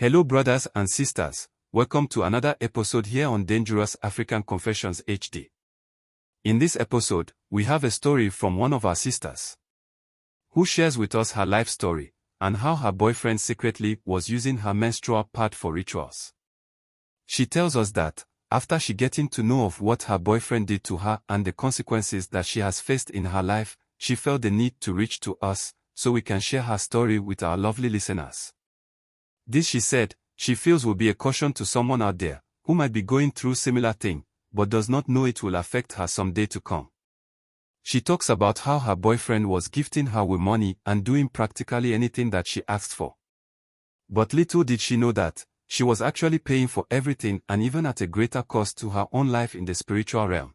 Hello brothers and sisters, welcome to another episode here on Dangerous African Confessions HD. In this episode, we have a story from one of our sisters, who shares with us her life story, and how her boyfriend secretly was using her menstrual pad for rituals. She tells us that, after she getting to know of what her boyfriend did to her and the consequences that she has faced in her life, she felt the need to reach to us, so we can share her story with our lovely listeners. This, she said, she feels will be a caution to someone out there, who might be going through similar thing, but does not know it will affect her someday to come. She talks about how her boyfriend was gifting her with money and doing practically anything that she asked for. But little did she know that, she was actually paying for everything and even at a greater cost to her own life in the spiritual realm.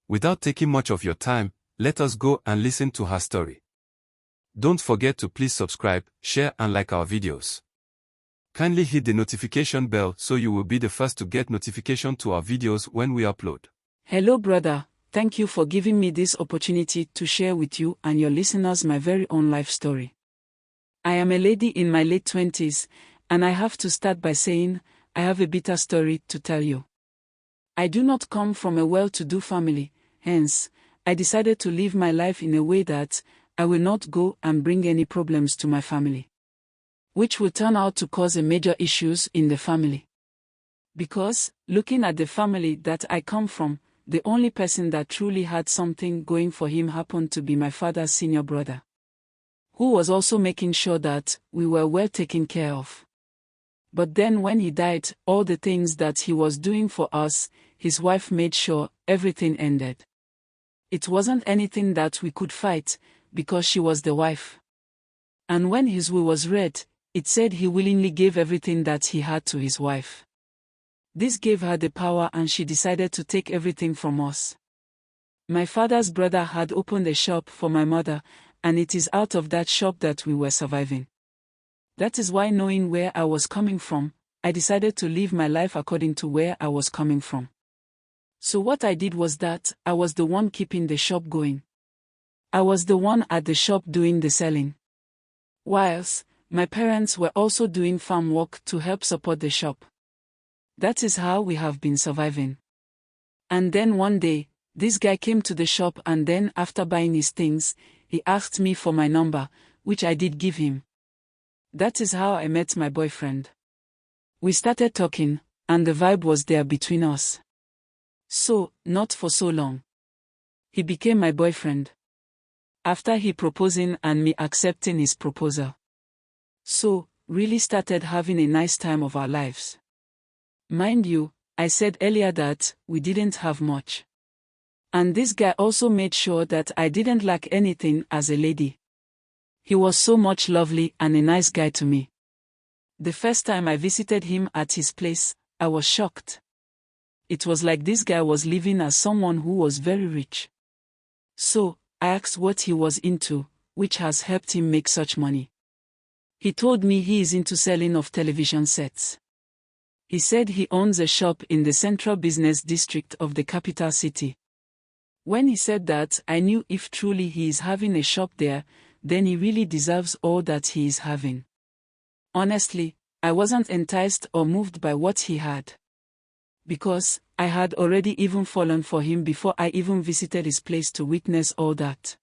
Without taking much of your time, let us go and listen to her story. Don't forget to please subscribe, share and like our videos. Kindly hit the notification bell so you will be the first to get notification to our videos when we upload. Hello brother, thank you for giving me this opportunity to share with you and your listeners my very own life story. I am a lady in my late 20s, and I have to start by saying, I have a bitter story to tell you. I do not come from a well-to-do family, hence, I decided to live my life in a way that I will not go and bring any problems to my family, which will turn out to cause a major issues in the family. Because, looking at the family that I come from, the only person that truly had something going for him happened to be my father's senior brother, who was also making sure that we were well taken care of. But then when he died, all the things that he was doing for us, his wife made sure everything ended. It wasn't anything that we could fight, because she was the wife. And when his will was read, it said he willingly gave everything that he had to his wife. This gave her the power and she decided to take everything from us. My father's brother had opened a shop for my mother, and it is out of that shop that we were surviving. That is why, knowing where I was coming from, I decided to live my life according to where I was coming from. So what I did was that, I was the one keeping the shop going. I was the one at the shop doing the selling, whilst my parents were also doing farm work to help support the shop. That is how we have been surviving. And then one day, this guy came to the shop, and then after buying his things, he asked me for my number, which I did give him. That is how I met my boyfriend. We started talking, and the vibe was there between us. So, not for so long, he became my boyfriend, after he proposing and me accepting his proposal. So, really started having a nice time of our lives. Mind you, I said earlier that we didn't have much. And this guy also made sure that I didn't lack anything as a lady. He was so much lovely and a nice guy to me. The first time I visited him at his place, I was shocked. It was like this guy was living as someone who was very rich. So, I asked what he was into, which has helped him make such money. He told me he is into selling of television sets. He said he owns a shop in the central business district of the capital city. When he said that, I knew if truly he is having a shop there, then he really deserves all that he is having. Honestly, I wasn't enticed or moved by what he had, because I had already even fallen for him before I even visited his place to witness all that.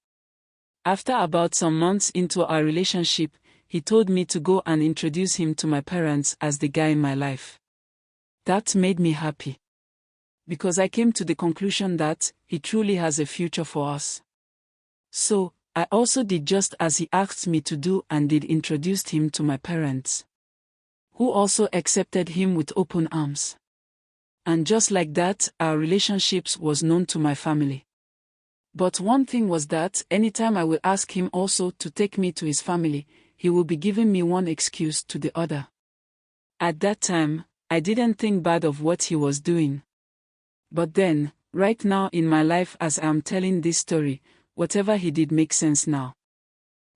After about some months into our relationship, he told me to go and introduce him to my parents as the guy in my life. That made me happy, because I came to the conclusion that he truly has a future for us. So, I also did just as he asked me to do and did introduced him to my parents, who also accepted him with open arms. And just like that, our relationships was known to my family. But one thing was that anytime I will ask him also to take me to his family, he will be giving me one excuse to the other. At that time, I didn't think bad of what he was doing. But then, right now in my life as I am telling this story, whatever he did makes sense now.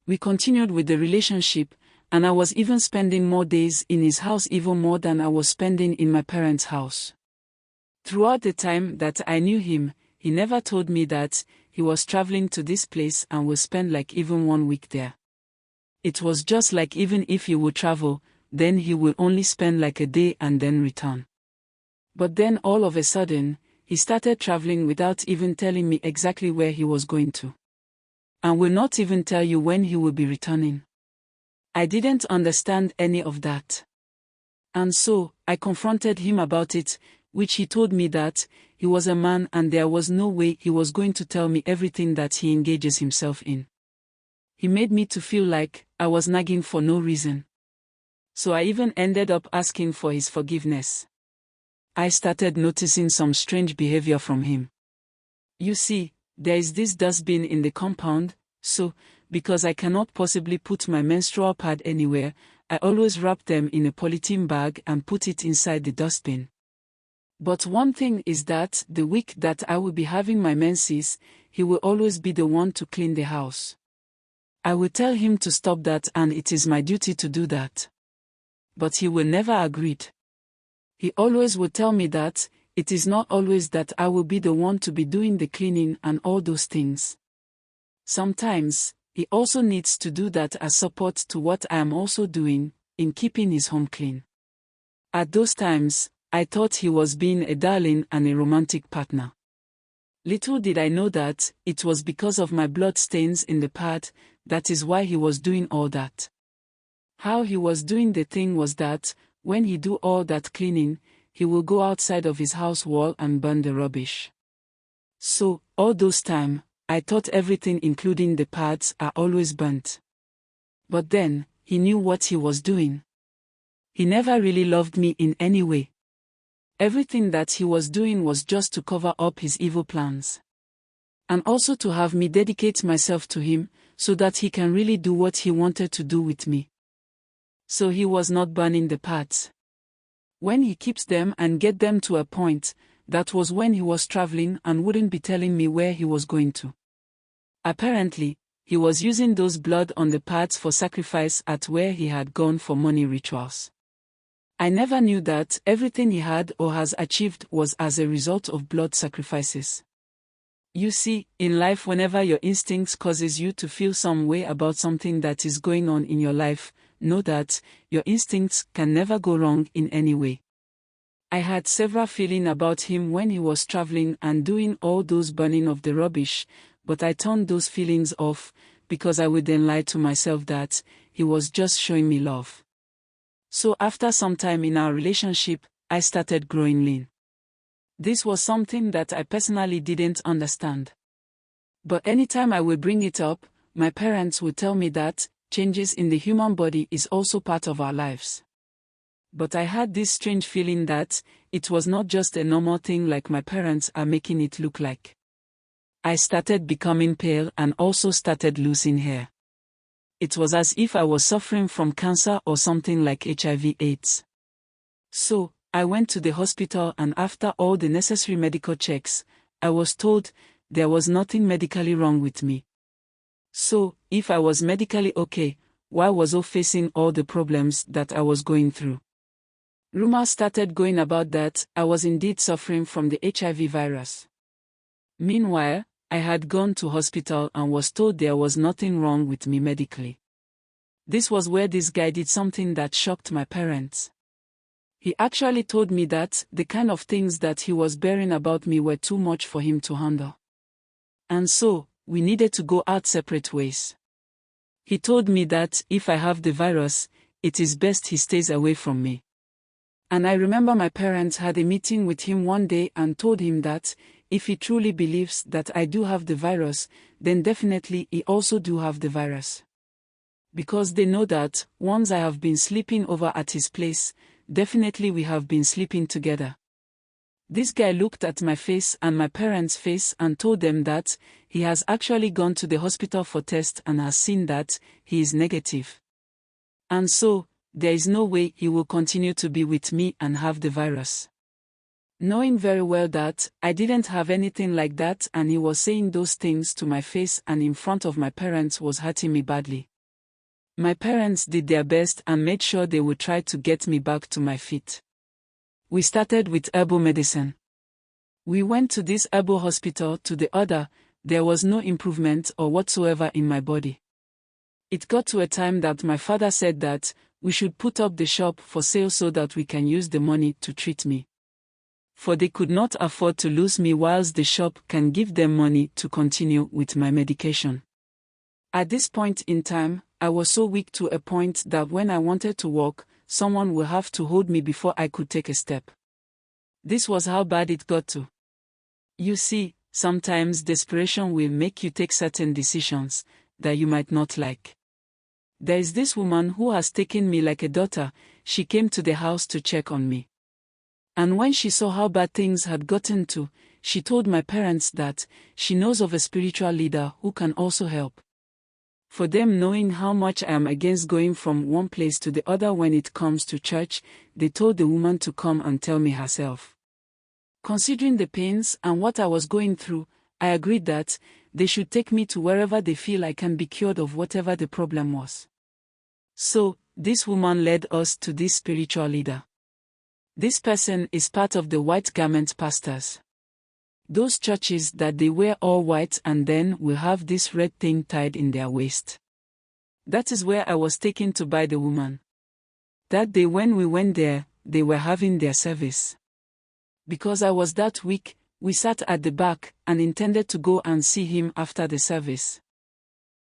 We continued with the relationship, and I was even spending more days in his house even more than I was spending in my parents' house. Throughout the time that I knew him, he never told me that he was traveling to this place and will spend like even 1 week there. It was just like even if he would travel, then he will only spend like a day and then return. But then all of a sudden, he started traveling without even telling me exactly where he was going to. And will not even tell you when he will be returning. I didn't understand any of that. And so, I confronted him about it, which he told me that he was a man and there was no way he was going to tell me everything that he engages himself in. He made me to feel like I was nagging for no reason. So I even ended up asking for his forgiveness. I started noticing some strange behavior from him. You see, there is this dustbin in the compound, so, because I cannot possibly put my menstrual pad anywhere, I always wrap them in a polythene bag and put it inside the dustbin. But one thing is that the week that I will be having my menses, he will always be the one to clean the house. I will tell him to stop that and it is my duty to do that. But he will never agree. He always will tell me that it is not always that I will be the one to be doing the cleaning and all those things. Sometimes, he also needs to do that as support to what I am also doing, in keeping his home clean. At those times, I thought he was being a darling and a romantic partner. Little did I know that it was because of my blood stains in the pad, that is why he was doing all that. How he was doing the thing was that, when he do all that cleaning, he will go outside of his house wall and burn the rubbish. So, all those time, I thought everything including the pads are always burnt. But then, he knew what he was doing. He never really loved me in any way. Everything that he was doing was just to cover up his evil plans. And also to have me dedicate myself to him, so that he can really do what he wanted to do with me. So he was not burning the pads. When he keeps them and get them to a point, that was when he was traveling and wouldn't be telling me where he was going to. Apparently, he was using those blood on the pads for sacrifice at where he had gone for money rituals. I never knew that everything he had or has achieved was as a result of blood sacrifices. You see, in life whenever your instincts causes you to feel some way about something that is going on in your life, know that your instincts can never go wrong in any way. I had several feelings about him when he was traveling and doing all those burning of the rubbish, but I turned those feelings off, because I would then lie to myself that he was just showing me love. So after some time in our relationship, I started growing lean. This was something that I personally didn't understand. But anytime I would bring it up, my parents would tell me that changes in the human body is also part of our lives. But I had this strange feeling that it was not just a normal thing like my parents are making it look like. I started becoming pale and also started losing hair. It was as if I was suffering from cancer or something like HIV/AIDS. So, I went to the hospital and after all the necessary medical checks, I was told there was nothing medically wrong with me. So, if I was medically okay, why was I facing all the problems that I was going through? Rumors started going about that I was indeed suffering from the HIV virus. Meanwhile, I had gone to hospital and was told there was nothing wrong with me medically. This was where this guy did something that shocked my parents. He actually told me that the kind of things that he was bearing about me were too much for him to handle. And so, we needed to go out separate ways. He told me that if I have the virus, it is best he stays away from me. And I remember my parents had a meeting with him one day and told him that if he truly believes that I do have the virus, then definitely he also do have the virus. Because they know that once I have been sleeping over at his place, definitely we have been sleeping together. This guy looked at my face and my parents' face and told them that he has actually gone to the hospital for tests and has seen that he is negative. And so, there is no way he will continue to be with me and have the virus. Knowing very well that I didn't have anything like that and he was saying those things to my face and in front of my parents was hurting me badly. My parents did their best and made sure they would try to get me back to my feet. We started with herbal medicine. We went to this herbal hospital to the other, there was no improvement or whatsoever in my body. It got to a time that my father said that We should put up the shop for sale so that we can use the money to treat me. For they could not afford to lose me whilst the shop can give them money to continue with my medication. At this point in time, I was so weak to a point that when I wanted to walk, someone would have to hold me before I could take a step. This was how bad it got to. You see, sometimes desperation will make you take certain decisions that you might not like. There is this woman who has taken me like a daughter. She came to the house to check on me. And when she saw how bad things had gotten to, she told my parents that she knows of a spiritual leader who can also help. For them, knowing how much I am against going from one place to the other when it comes to church, they told the woman to come and tell me herself. Considering the pains and what I was going through, I agreed that they should take me to wherever they feel I can be cured of whatever the problem was. So, this woman led us to this spiritual leader. This person is part of the white garment pastors. Those churches that they wear all white and then will have this red thing tied in their waist. That is where I was taken to by the woman. That day when we went there, they were having their service. Because I was that weak, we sat at the back and intended to go and see him after the service.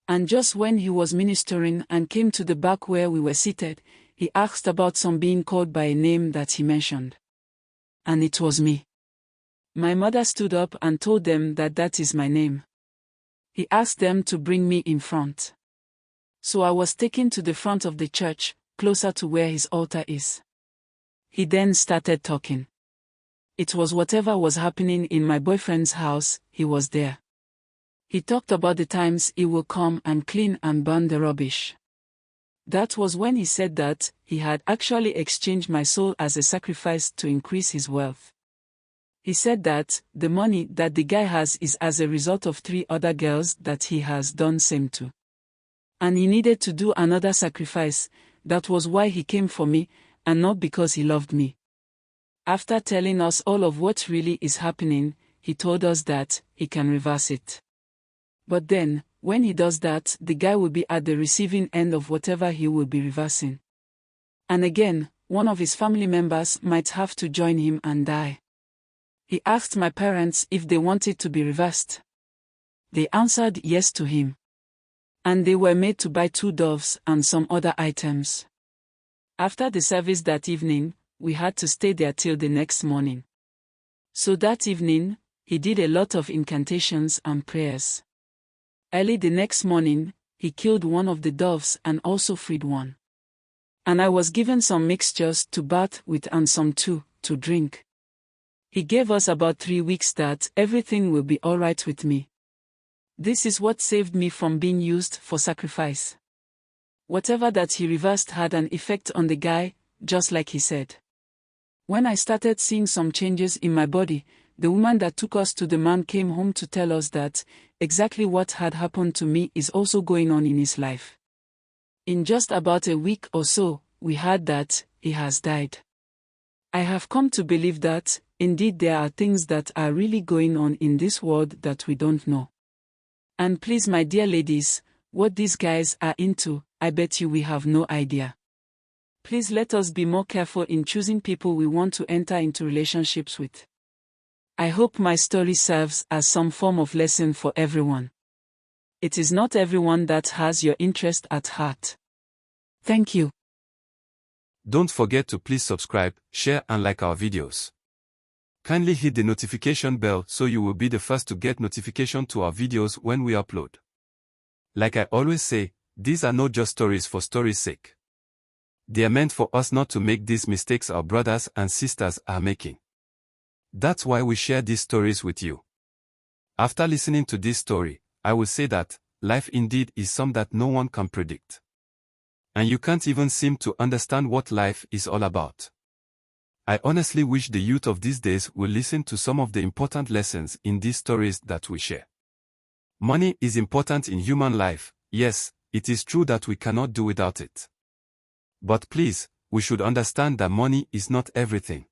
And just when he was ministering and came to the back where we were seated, he asked about some being called by a name that he mentioned. And it was me. My mother stood up and told them that that is my name. He asked them to bring me in front. So I was taken to the front of the church, closer to where his altar is. He then started talking. It was whatever was happening in my boyfriend's house, he was there. He talked about the times he will come and clean and burn the rubbish. That was when he said that he had actually exchanged my soul as a sacrifice to increase his wealth. He said that the money that the guy has is as a result of 3 other girls that he has done same to. And he needed to do another sacrifice. That was why he came for me, and not because he loved me. After telling us all of what really is happening, he told us that he can reverse it. But then, when he does that, the guy will be at the receiving end of whatever he will be reversing. And again, one of his family members might have to join him and die. He asked my parents if they wanted to be reversed. They answered yes to him. And they were made to buy 2 doves and some other items. After the service that evening, we had to stay there till the next morning. So that evening, he did a lot of incantations and prayers. Early the next morning, he killed one of the doves and also freed one. And I was given some mixtures to bath with and some too, to drink. He gave us about 3 weeks that everything will be alright with me. This is what saved me from being used for sacrifice. Whatever that he reversed had an effect on the guy, just like he said. When I started seeing some changes in my body, the woman that took us to the man came home to tell us that exactly what had happened to me is also going on in his life. In just about a week or so, we heard that he has died. I have come to believe that, indeed, there are things that are really going on in this world that we don't know. And please, my dear ladies, what these guys are into, I bet you we have no idea. Please let us be more careful in choosing people we want to enter into relationships with. I hope my story serves as some form of lesson for everyone. It is not everyone that has your interest at heart. Thank you. Don't forget to please subscribe, share and like our videos. Kindly hit the notification bell so you will be the first to get notification to our videos when we upload. Like I always say, these are not just stories for story's sake. They are meant for us not to make these mistakes our brothers and sisters are making. That's why we share these stories with you. After listening to this story, I will say that life indeed is some that no one can predict. And you can't even seem to understand what life is all about. I honestly wish the youth of these days will listen to some of the important lessons in these stories that we share. Money is important in human life. Yes, it is true that we cannot do without it. But please, we should understand that money is not everything.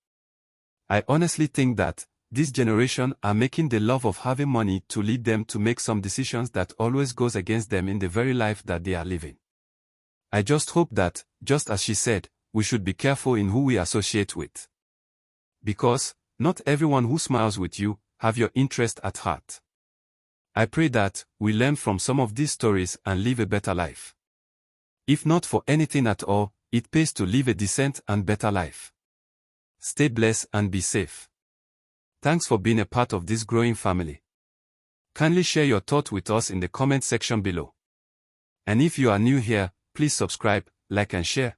I honestly think that this generation are making the love of having money to lead them to make some decisions that always goes against them in the very life that they are living. I just hope that, just as she said, we should be careful in who we associate with. Because, not everyone who smiles with you, have your interest at heart. I pray that, we learn from some of these stories and live a better life. If not for anything at all, it pays to live a decent and better life. Stay blessed and be safe. Thanks for being a part of this growing family. Kindly share your thought with us in the comment section below. And if you are new here, please subscribe, like and share.